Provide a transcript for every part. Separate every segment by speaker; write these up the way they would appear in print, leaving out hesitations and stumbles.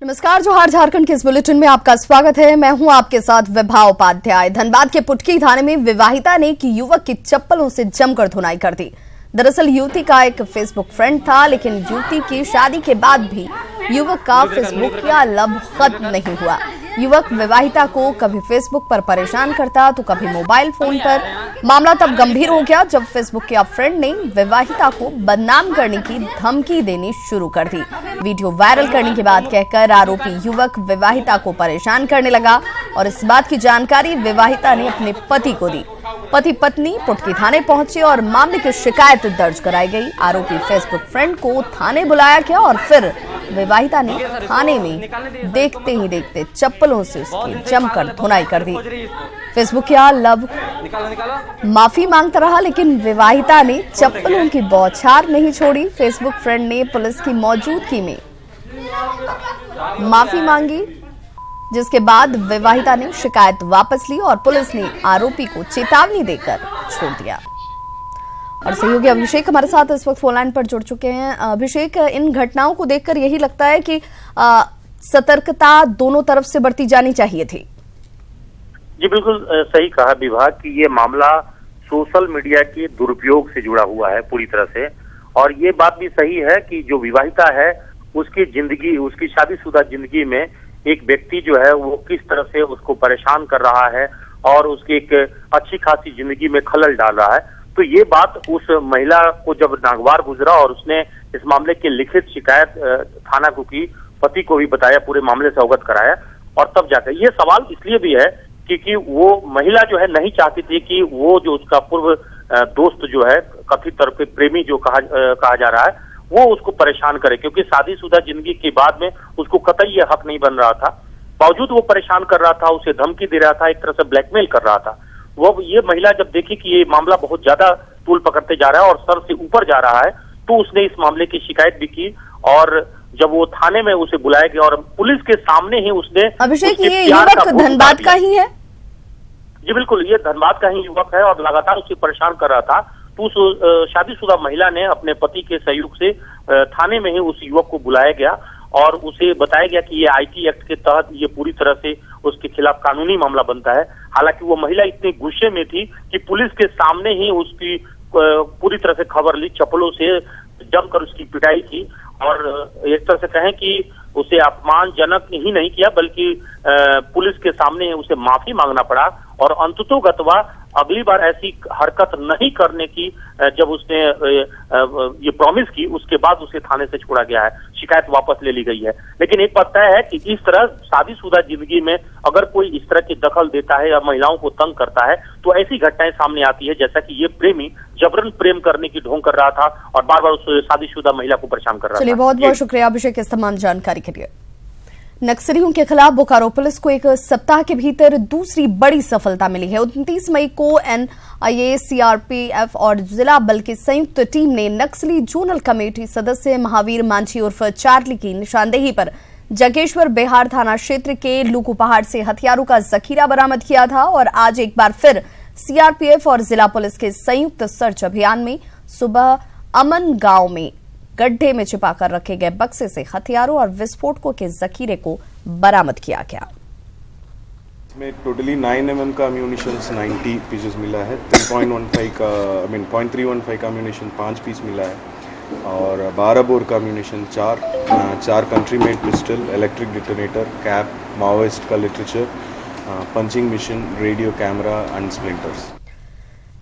Speaker 1: नमस्कार, जोहार झारखंड के इस बुलेटिन में आपका स्वागत है। मैं हूं आपके साथ विभा उपाध्याय। धनबाद के पुटकी थाने में विवाहिता ने एक युवक की चप्पलों से जमकर धुनाई कर दी। दरअसल युवती का एक फेसबुक फ्रेंड था, लेकिन युवती की शादी के बाद भी युवक का फेसबुक या लब खत्म नहीं हुआ। युवक विवाहिता को कभी फेसबुक पर परेशान करता तो कभी मोबाइल फोन पर। मामला तब गंभीर हो गया जब फेसबुक के फ्रेंड ने विवाहिता को बदनाम करने की धमकी देनी शुरू कर दी। वीडियो वायरल करने की बात कहकर आरोपी युवक विवाहिता को परेशान करने लगा और इस बात की जानकारी विवाहिता ने अपने पति को दी। पति पत्नी पुटकी थाने पहुंचे और मामले की शिकायत दर्ज कराई गई। आरोपी फेसबुक फ्रेंड को थाने बुलाया गया और फिर विवाहिता ने थाने में देखते ही देखते चप्पलों से उसकी जमकर धुनाई कर दी। फेसबुक या लव माफी मांगता रहा, लेकिन विवाहिता ने चप्पलों की बौछार नहीं छोड़ी। फेसबुक फ्रेंड ने पुलिस की मौजूदगी में माफी मांगी, जिसके बाद विवाहिता ने शिकायत वापस ली और पुलिस ने आरोपी को चेतावनी देकर छोड़ दिया। और सहयोगी अभिषेक हमारे साथ इस वक्त फोनलाइन पर जुड़ चुके हैं। अभिषेक, इन घटनाओं को देखकर यही लगता है कि सतर्कता दोनों तरफ से बरती जानी चाहिए थी।
Speaker 2: जी बिल्कुल सही कहा विभाग कि ये मामला सोशल मीडिया के दुरुपयोग से जुड़ा हुआ है पूरी तरह से। और ये बात भी सही है कि जो विवाहिता है उसकी जिंदगी, उसकी शादीशुदा जिंदगी में एक व्यक्ति जो है वो किस तरह से उसको परेशान कर रहा है और उसकी एक अच्छी खासी जिंदगी में खलल डाल रहा है। तो ये बात उस महिला को जब नागवार गुजरा और उसने इस मामले की लिखित शिकायत थाना को की, पति को भी बताया, पूरे मामले से अवगत कराया, और तब जाकर ये सवाल इसलिए भी है क्योंकि वो महिला जो है नहीं चाहती थी कि वो जो उसका पूर्व दोस्त जो है, कथित तौर पे प्रेमी जो कहा जा रहा है, वो उसको परेशान करे, क्योंकि शादीशुदा जिंदगी के बाद में उसको कतई ये हक नहीं बन रहा था। बावजूद वो परेशान कर रहा था, उसे धमकी दे रहा था, एक तरह से ब्लैकमेल कर रहा था। वो ये महिला जब देखी कि ये मामला बहुत ज्यादा तूल पकड़ते जा रहा है और सर से ऊपर जा रहा है, तो उसने इस मामले की शिकायत भी की। और जब वो थाने में उसे बुलाया गया और पुलिस के सामने ही उसने,
Speaker 1: अभिषेक, ये युवक धनबाद का ही है?
Speaker 2: जी बिल्कुल, ये धनबाद का ही युवक है और लगातार उसे परेशान कर रहा था। तो उस शादीशुदा महिला ने अपने पति के सहयोग से थाने में ही उस युवक को बुलाया गया और उसे बताया गया कि ये आईटी एक्ट के तहत ये पूरी तरह से उसके खिलाफ कानूनी मामला बनता है। हालांकि वो महिला इतनी गुस्से में थी कि पुलिस के सामने ही उसकी पूरी तरह से खबर ली, चप्पलों से जमकर उसकी पिटाई की और एक तरह से कहें कि उसे अपमानजनक ही नहीं किया, बल्कि पुलिस के सामने उसे माफी मांगना पड़ा। और अंततोगत्वा अगली बार ऐसी हरकत नहीं करने की जब उसने ये प्रॉमिस की, उसके बाद उसे थाने से छोड़ा गया है, शिकायत वापस ले ली गई है। लेकिन एक बात तय है कि इस तरह शादीशुदा जिंदगी में अगर कोई इस तरह की दखल देता है या महिलाओं को तंग करता है तो ऐसी घटनाएं सामने आती है, जैसा कि ये प्रेमी जबरन प्रेम करने की ढोंग कर रहा था और बार बार उस शादीशुदा महिला को परेशान कर रहा था।
Speaker 1: चलिए, बहुत बहुत शुक्रिया अभिषेक इस तमाम जानकारी के लिए। नक्सलियों के खिलाफ बोकारो पुलिस को एक सप्ताह के भीतर दूसरी बड़ी सफलता मिली है। 29 मई को एनआईए, सीआरपीएफ और जिला बल की संयुक्त टीम ने नक्सली जोनल कमेटी सदस्य महावीर मांझी उर्फ चार्ली की निशानदेही पर जगेश्वर बिहार थाना क्षेत्र के लूकू पहाड़ से हथियारों का जखीरा बरामद किया था। और आज एक बार फिर सीआरपीएफ और जिला पुलिस के संयुक्त सर्च अभियान में सुबह अमन गांव में गड्ढे में छिपाकर रखे गए बक्से से हथियारों और विस्फोटकों के जखीरे को बरामद किया गया।
Speaker 3: इसमें टोटली 9 mm का अम्यूनिशन 90 पीसेस मिला है, 3.15 का 0.315 का अम्यूनिशन 5 पीस मिला है और 12 बोर का ammunition 4 country made pistol, electric detonator, cap, Maoist का literature, punching machine, radio, camera and splinters.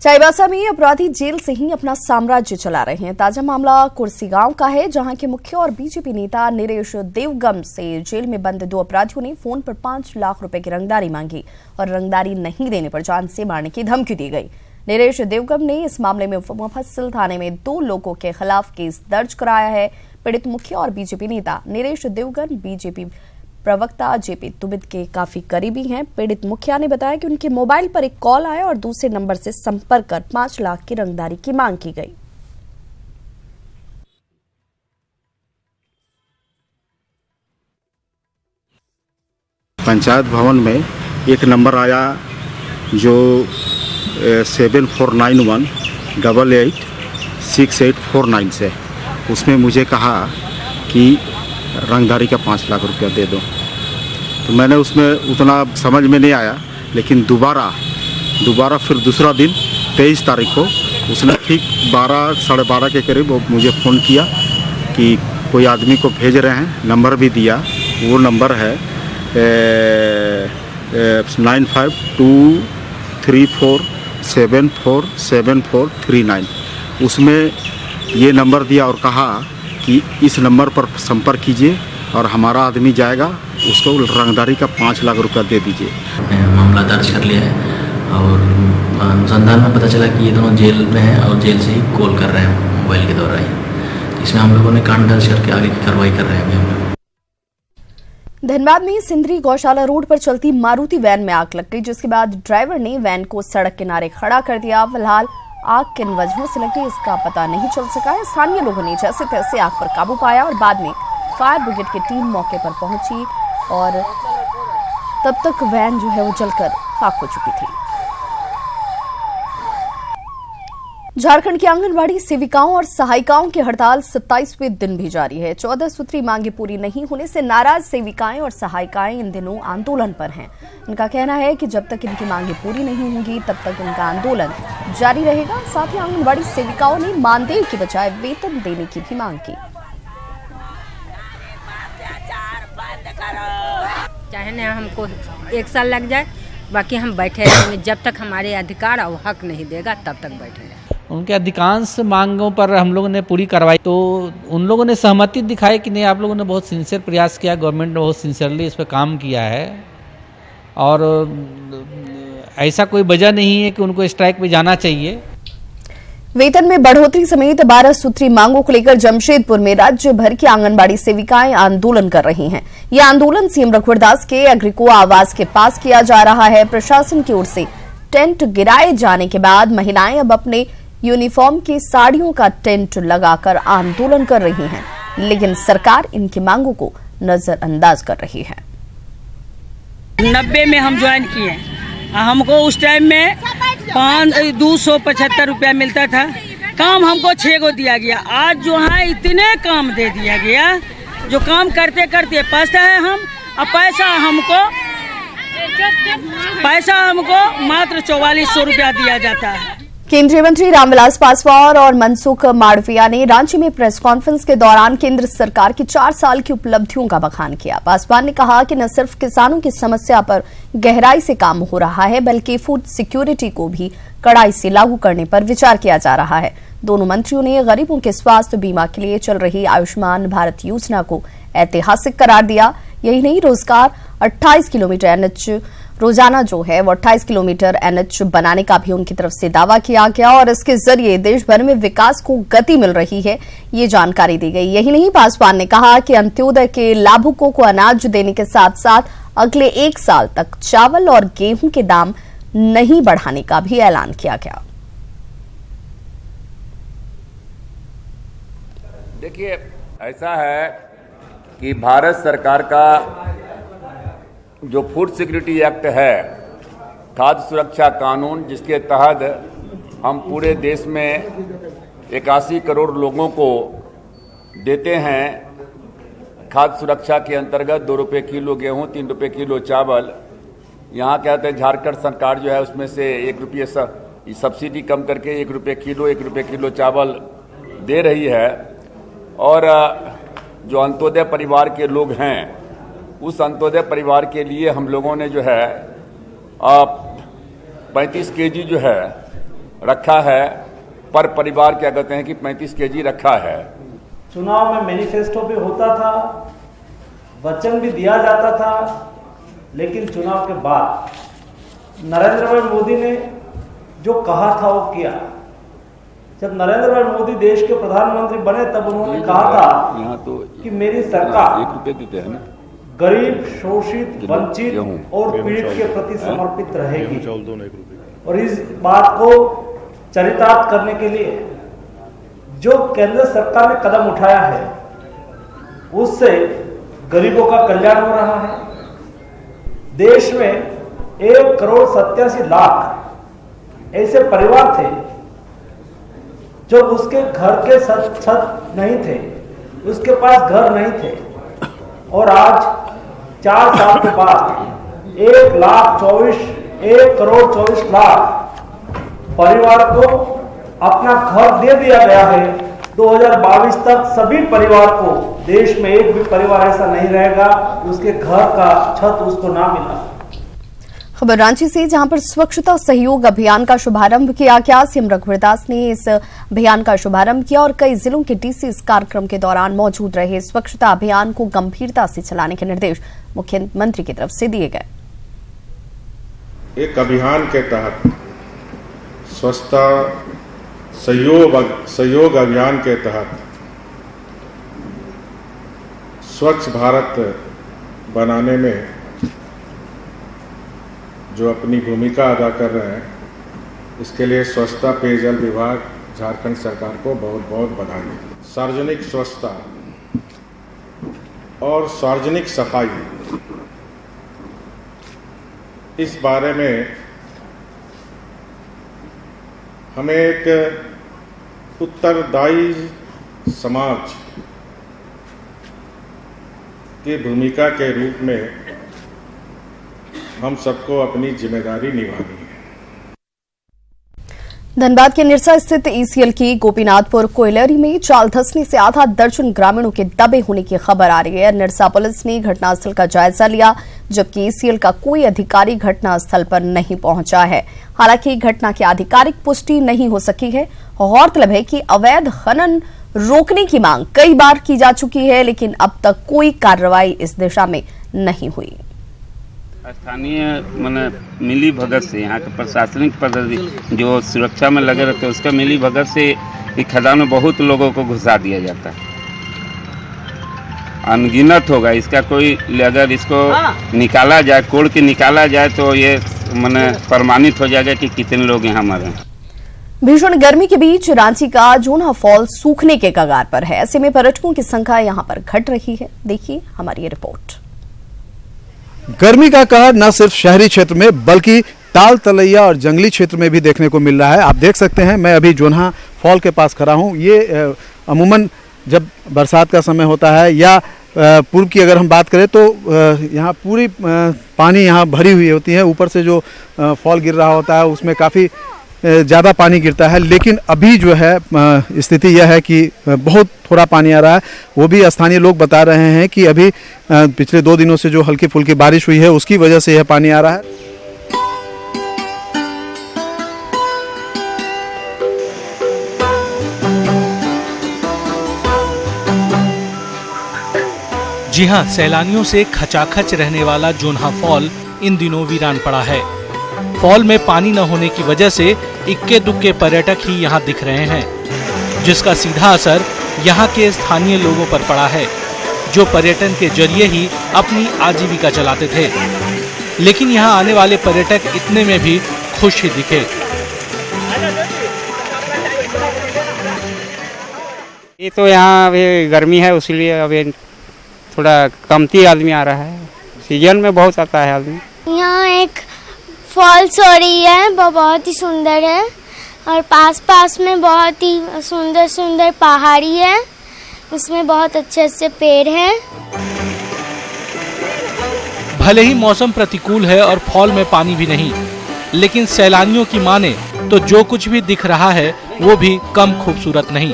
Speaker 1: Chaibasa में अपराधी जेल से ही अपना साम्राज्य चला रहे हैं। ताजा मामला कुर्सी गांव का है, जहां के मुख्य और बीजेपी नेता नरेश देवगम से जेल में बंद 2 अपराधियों ने फोन पर 5 लाख रुपए की रंगदारी मांगी और रंगदारी नहीं देने पर जान से मारने की धमकी दी गई। नरेश देवगम ने इस मामले में मुफस्सिल थाने में 2 लोगों के खिलाफ केस दर्ज कराया है। पीड़ित मुखिया और बीजेपी नेता नरेश देवगम बीजेपी प्रवक्ता जेपी तुबिद के काफी करीबी हैं। पीड़ित मुखिया ने बताया कि उनके मोबाइल पर एक कॉल आया और दूसरे नंबर से संपर्क कर 5 लाख की रंगदारी की मांग की गई।
Speaker 4: पंचायत भवन में एक नंबर आया जो 7491886849 से। उसमें मुझे कहा कि रंगधारी का 5 लाख रुपया दे दो। तो मैंने उसमें उतना समझ में नहीं आया, लेकिन दोबारा फिर दूसरा दिन 23 तारीख को उसने ठीक 12 साढ़े 12 के करीब वो मुझे फ़ोन किया कि कोई आदमी को भेज रहे हैं, नंबर भी दिया। वो नंबर है 9523474739। उसमें ये नंबर दिया और कहा कि इस नंबर पर संपर्क कीजिए और हमारा आदमी जाएगा, उसको रंगदारी का 5 लाख रुपया दे दीजिए।
Speaker 5: मामला दर्ज कर लिया है और अनुसंधान में पता चला कि ये दोनों जेल में हैं और जेल से ही कॉल कर रहे हैं मोबाइल के द्वारा ही। इसमें हम लोगों ने कांड दर्ज करके आगे की कार्रवाई कर रहे हैं अभी हम लोग।
Speaker 1: धनबाद में सिंदरी गौशाला रोड पर चलती मारुति वैन में आग लग गई, जिसके बाद ड्राइवर ने वैन को सड़क किनारे खड़ा कर दिया। फिलहाल आग किन वजहों से लगी इसका पता नहीं चल सका है। स्थानीय लोगों ने जैसे तैसे आग पर काबू पाया और बाद में फायर ब्रिगेड की टीम मौके पर पहुंची और तब तक वैन जो है वो जलकर खाक हो चुकी थी। झारखंड की आंगनबाड़ी सेविकाओं और सहायिकाओं की हड़ताल 27वें दिन भी जारी है। 14 सूत्री मांगे पूरी नहीं होने से नाराज सेविकाएं और सहायिकाएं इन दिनों आंदोलन पर हैं। इनका कहना है कि जब तक इनकी मांगे पूरी नहीं होंगी तब तक इनका आंदोलन जारी रहेगा। साथ ही आंगनबाड़ी सेविकाओं ने मानदेय की बजाय वेतन देने की भी मांग की।
Speaker 6: चाहे न हमको 1 साल लग जाए, बाकी हम बैठे रहेंगे जब तक हमारे अधिकार और हक नहीं देगा, तब तक बैठे रहेंगे।
Speaker 7: उनके अधिकांश मांगों पर हम लोगों ने पूरी कार्रवाई, तो उन लोगों ने सहमति दिखाई कि नहीं, आप लोगों ने बहुत सिंसियर प्रयास किया, गवर्नमेंट ने बहुत सिंसियरली इस पर काम किया है और ऐसा कोई वजह नहीं है कि उनको स्ट्राइक पे जाना चाहिए।
Speaker 1: वेतन में बढ़ोतरी समेत 12 सूत्री मांगों को लेकर जमशेदपुर में राज्य भर की आंगनबाड़ी सेविकाएं आंदोलन कर रही हैं। यह आंदोलन सीएम रघुवर दास के एग्रीको आवास के पास किया जा रहा है। प्रशासन की ओर से टेंट गिराए जाने के बाद महिलाएं अब अपने यूनिफॉर्म की साड़ियों का टेंट लगाकर आंदोलन कर रही हैं, लेकिन सरकार इनकी मांगों को नजरअंदाज कर रही है।
Speaker 8: 90 में हम ज्वाइन किए, हमको उस टाइम में 275 रुपया मिलता था। काम हमको 6 को दिया गया। आज जो है इतने काम दे दिया गया, जो काम करते करते पैसा है हम, अब पैसा हमको मात्र 4400 रुपया दिया जाता है।
Speaker 1: केंद्रीय मंत्री रामविलास पासवान और मनसुख मांडविया ने रांची में प्रेस कॉन्फ्रेंस के दौरान केंद्र सरकार की 4 साल की उपलब्धियों का बखान किया। पासवान ने कहा कि न सिर्फ किसानों की समस्या पर गहराई से काम हो रहा है, बल्कि फूड सिक्योरिटी को भी कड़ाई से लागू करने पर विचार किया जा रहा है। दोनों मंत्रियों ने गरीबों के स्वास्थ्य बीमा के लिए चल रही आयुष्मान भारत योजना को ऐतिहासिक करार दिया। यही नहीं, रोजगार 28 किलोमीटर एनएच रोजाना जो है वो 28 किलोमीटर एनएच बनाने का भी उनकी तरफ से दावा किया गया और इसके जरिए देश भर में विकास को गति मिल रही है, ये जानकारी दी गई। यही नहीं, पासवान ने कहा कि अंत्योदय के लाभुकों को अनाज देने के साथ साथ अगले 1 साल तक चावल और गेहूं के दाम नहीं बढ़ाने का भी ऐलान किया गया।
Speaker 9: देखिए, ऐसा है कि भारत सरकार का जो फूड सिक्योरिटी एक्ट है, खाद्य सुरक्षा कानून, जिसके तहत हम पूरे देश में 81 करोड़ लोगों को देते हैं खाद्य सुरक्षा के अंतर्गत 2 रुपये किलो गेहूं, 3 रुपये किलो चावल। यहाँ कहते हैं झारखंड सरकार जो है उसमें से 1 रुपये सब्सिडी कम करके 1 रुपये किलो चावल दे रही है। और जो अंत्योदय परिवार के लोग हैं, उस अंत्योदय परिवार के लिए हम लोगों ने जो है 35 केजी जो है रखा है पर परिवार। क्या कहते हैं कि 35 केजी रखा है।
Speaker 10: चुनाव में मैनिफेस्टो भी होता था, वचन भी दिया जाता था, लेकिन चुनाव के बाद नरेंद्र भाई मोदी ने जो कहा था वो किया। जब नरेंद्र भाई मोदी देश के प्रधानमंत्री बने तब उन्होंने कहा था कि मेरी सरकार
Speaker 9: 1 रुपये देते हैं ना,
Speaker 10: गरीब, शोषित, वंचित और पीड़ित के प्रति समर्पित रहेगी। और इस बात को चरितार्थ करने के लिए जो केंद्र सरकार ने कदम उठाया है, उससे गरीबों का कल्याण हो रहा है। देश में 1,87,00,000 ऐसे परिवार थे जो उसके घर के छत नहीं थे, उसके पास घर नहीं थे, और आज 4 साल के बाद 1,24,00,000 परिवार को अपना घर दे दिया गया है। 2022 तक सभी परिवार को, देश में एक भी परिवार ऐसा नहीं रहेगा उसके घर का छत उसको ना मिला।
Speaker 1: खबर रांची से, जहां पर स्वच्छता सहयोग अभियान का शुभारंभ किया गया। सीएम रघुवर दास ने इस अभियान का शुभारंभ किया और कई जिलों के डीसी इस कार्यक्रम के दौरान मौजूद रहे। स्वच्छता अभियान को गंभीरता से चलाने के निर्देश मुख्यमंत्री की तरफ से दिए गए।
Speaker 11: एक अभियान के तहत स्वच्छता सहयोग अभियान के तहत स्वच्छ भारत बनाने में जो अपनी भूमिका अदा कर रहे हैं, इसके लिए स्वच्छता पेयजल विभाग झारखंड सरकार को बहुत बहुत बधाई। सार्वजनिक स्वच्छता और सार्वजनिक सफाई, इस बारे में हमें एक उत्तरदायी समाज की भूमिका के रूप में हम सबको अपनी जिम्मेदारी निभानी है।
Speaker 1: धनबाद के निरसा स्थित ईसीएल की गोपीनाथपुर कोयलरी में चाल धंसने से आधा दर्जन ग्रामीणों के दबे होने की खबर आ रही है। निरसा पुलिस ने घटनास्थल का जायजा लिया, जबकि ईसीएल का कोई अधिकारी घटनास्थल पर नहीं पहुंचा है। हालांकि घटना की आधिकारिक पुष्टि नहीं हो सकी है। गौरतलब है कि अवैध खनन रोकने की मांग कई बार की जा चुकी है, लेकिन अब तक कोई कार्रवाई इस दिशा में नहीं हुई।
Speaker 12: स्थानीय मिली भगत से, यहाँ के प्रशासनिक पद जो सुरक्षा में लगे रहते हैं, उसका मिली भगत से खदान में बहुत लोगों को घुसा दिया जाता है। अनगिनत होगा इसका कोई, अगर इसको निकाला जाए, कोड़ के निकाला जाए तो ये प्रमाणित हो जाएगा कि कितने लोग यहाँ मरे।
Speaker 1: भीषण गर्मी के बीच रांची का जोन्हा फॉल सूखने के कगार पर है। ऐसे में पर्यटकों की संख्या यहां पर घट रही है। देखिए हमारी ये रिपोर्ट।
Speaker 13: गर्मी का कहर न सिर्फ शहरी क्षेत्र में बल्कि ताल तलैया और जंगली क्षेत्र में भी देखने को मिल रहा है। आप देख सकते हैं, मैं अभी जोन्हा फॉल के पास खड़ा हूं। ये अमूमन जब बरसात का समय होता है या पूर्व की अगर हम बात करें तो यहाँ पूरी पानी यहाँ भरी हुई होती है। ऊपर से जो फॉल गिर रहा होता है उसमें काफ़ी ज़्यादा पानी गिरता है, लेकिन अभी जो है स्थिति यह है कि बहुत थोड़ा पानी आ रहा है। वो भी स्थानीय लोग बता रहे हैं कि अभी पिछले 2 दिनों से जो हल्की फुल्की बारिश हुई है उसकी वजह से यह पानी आ रहा है।
Speaker 14: जी हां, सैलानियों से खचाखच रहने वाला जोन्हा फॉल इन दिनों वीरान पड़ा है। फॉल में पानी न होने की वजह से इक्के दुक्के पर्यटक ही यहाँ दिख रहे हैं, जिसका सीधा असर यहाँ के स्थानीय लोगों पर पड़ा है, जो पर्यटन के जरिए ही अपनी आजीविका चलाते थे। लेकिन यहाँ आने वाले पर्यटक इतने में भी खुश ही दिखे।
Speaker 15: ये तो यहाँ अभी गर्मी है, इसलिए अभी थोड़ा कमती आदमी आ रहा है। सीजन में बहुत आता है आदमी।
Speaker 16: यहाँ एक फॉल्स हो रही है, वो बहुत ही सुंदर है और पास में बहुत ही सुंदर सुंदर पहाड़ी है, उसमें बहुत अच्छे अच्छे पेड़ हैं।
Speaker 14: भले ही मौसम प्रतिकूल है और फॉल में पानी भी नहीं, लेकिन सैलानियों की माने तो जो कुछ भी दिख रहा है वो भी कम खूबसूरत नहीं।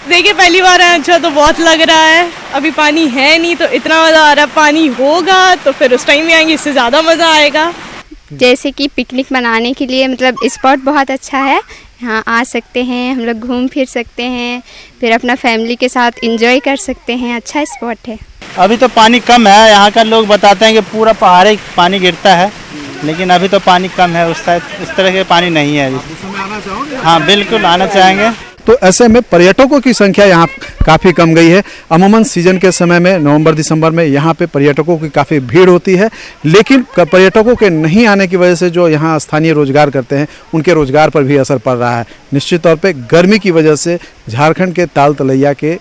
Speaker 17: देखिए पहली बार आए, अच्छा तो बहुत लग रहा है। अभी पानी है नहीं तो इतना मज़ा आ रहा है, पानी होगा तो फिर उस टाइम में आएंगे, इससे ज़्यादा मज़ा आएगा।
Speaker 18: जैसे कि पिकनिक मनाने के लिए मतलब स्पॉट बहुत अच्छा है, यहाँ आ सकते हैं, हम लोग घूम फिर सकते हैं, फिर अपना फैमिली के साथ एंजॉय कर सकते हैं। अच्छा स्पॉट है।
Speaker 19: अभी तो पानी कम है, यहाँ का लोग बताते हैं कि पूरा पहाड़ी पानी गिरता है, लेकिन अभी तो पानी कम है, उस तरह के पानी नहीं है अभी। हाँ बिल्कुल आना चाहेंगे।
Speaker 13: तो ऐसे में पर्यटकों की संख्या यहाँ काफ़ी कम गई है। अमूमन सीजन के समय में नवंबर दिसंबर में यहाँ पे पर्यटकों की काफ़ी भीड़ होती है, लेकिन पर्यटकों के नहीं आने की वजह से जो यहाँ स्थानीय रोजगार करते हैं उनके रोजगार पर भी असर पड़ रहा है। निश्चित तौर पे गर्मी की वजह से झारखंड के ताल तलैया के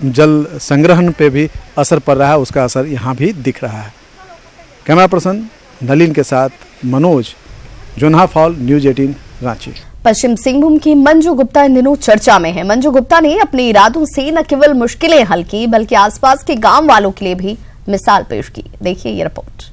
Speaker 13: जल संग्रहण पे भी असर पड़ रहा है, उसका असर यहाँ भी दिख रहा है। कैमरा पर्सन नलिन के साथ मनोज, जोन्हा फॉल, न्यूज़ 18 रांची।
Speaker 1: पश्चिम सिंहभूम की मंजू गुप्ता इन दिनों चर्चा में है। मंजू गुप्ता ने अपने इरादों से न केवल मुश्किलें हल की बल्कि आसपास के गांव वालों के लिए भी मिसाल पेश की। देखिए ये रिपोर्ट।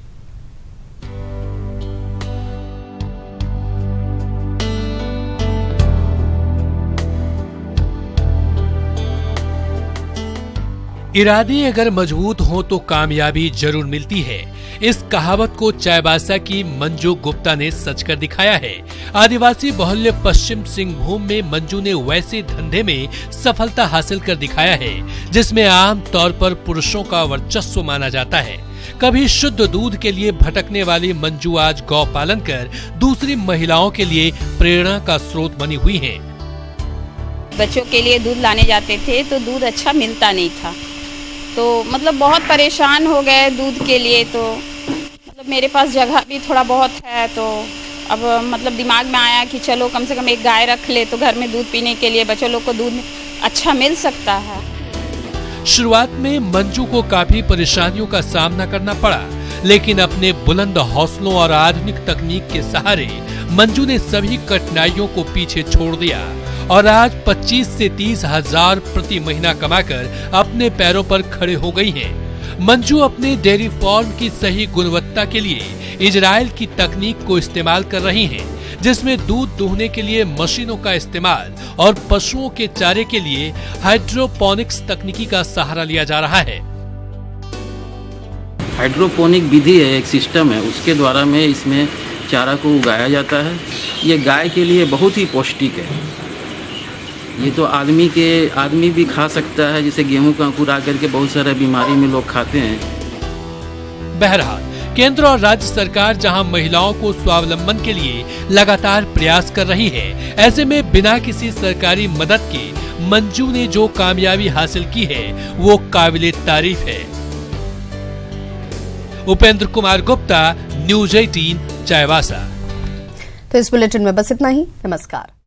Speaker 20: इरादे अगर मजबूत हों तो कामयाबी जरूर मिलती है। इस कहावत को चाईबासा की मंजू गुप्ता ने सच कर दिखाया है। आदिवासी बहुल्य पश्चिम सिंहभूम में मंजू ने वैसे धंधे में सफलता हासिल कर दिखाया है जिसमें आम तौर पर पुरुषों का वर्चस्व माना जाता है। कभी शुद्ध दूध के लिए भटकने वाली मंजू आज गौ पालन कर दूसरी महिलाओं के लिए प्रेरणा का स्रोत बनी हुई है।
Speaker 21: बच्चों के लिए दूध लाने जाते थे तो दूध अच्छा मिलता नहीं था, तो मतलब बहुत परेशान हो गए दूध के लिए। तो मतलब मेरे पास जगह भी थोड़ा बहुत है, तो अब मतलब दिमाग में आया कि चलो कम से कम एक गाय रख ले तो घर में दूध पीने के लिए बच्चों लोग को दूध अच्छा मिल सकता है।
Speaker 20: शुरुआत में मंजू को काफी परेशानियों का सामना करना पड़ा, लेकिन अपने बुलंद हौसलों और आधुनिक तकनीक के सहारे मंजू ने सभी कठिनाइयों को पीछे छोड़ दिया और आज 25 से 30 हजार प्रति महीना कमाकर अपने पैरों पर खड़े हो गई हैं। मंजू अपने डेयरी फार्म की सही गुणवत्ता के लिए इजराइल की तकनीक को इस्तेमाल कर रही हैं, जिसमें दूध दूहने के लिए मशीनों का इस्तेमाल और पशुओं के चारे के लिए हाइड्रोपोनिक्स तकनीकी का सहारा लिया जा रहा है।
Speaker 22: हाइड्रोपोनिक विधि है, एक सिस्टम है, उसके द्वारा में इसमें चारा को उगाया जाता है। ये गाय के लिए बहुत ही पौष्टिक है। ये तो आदमी भी खा सकता है, जैसे गेहूं का अंकुर आकर के बहुत सारे बीमारी में लोग खाते हैं।
Speaker 20: बहरहाल केंद्र और राज्य सरकार जहां महिलाओं को स्वावलंबन के लिए लगातार प्रयास कर रही है, ऐसे में बिना किसी सरकारी मदद के मंजू ने जो कामयाबी हासिल की है वो काबिले तारीफ है। उपेंद्र कुमार गुप्ता, न्यूज 18 चाईबासा।
Speaker 1: तो इस बुलेटिन में बस इतना ही। नमस्कार।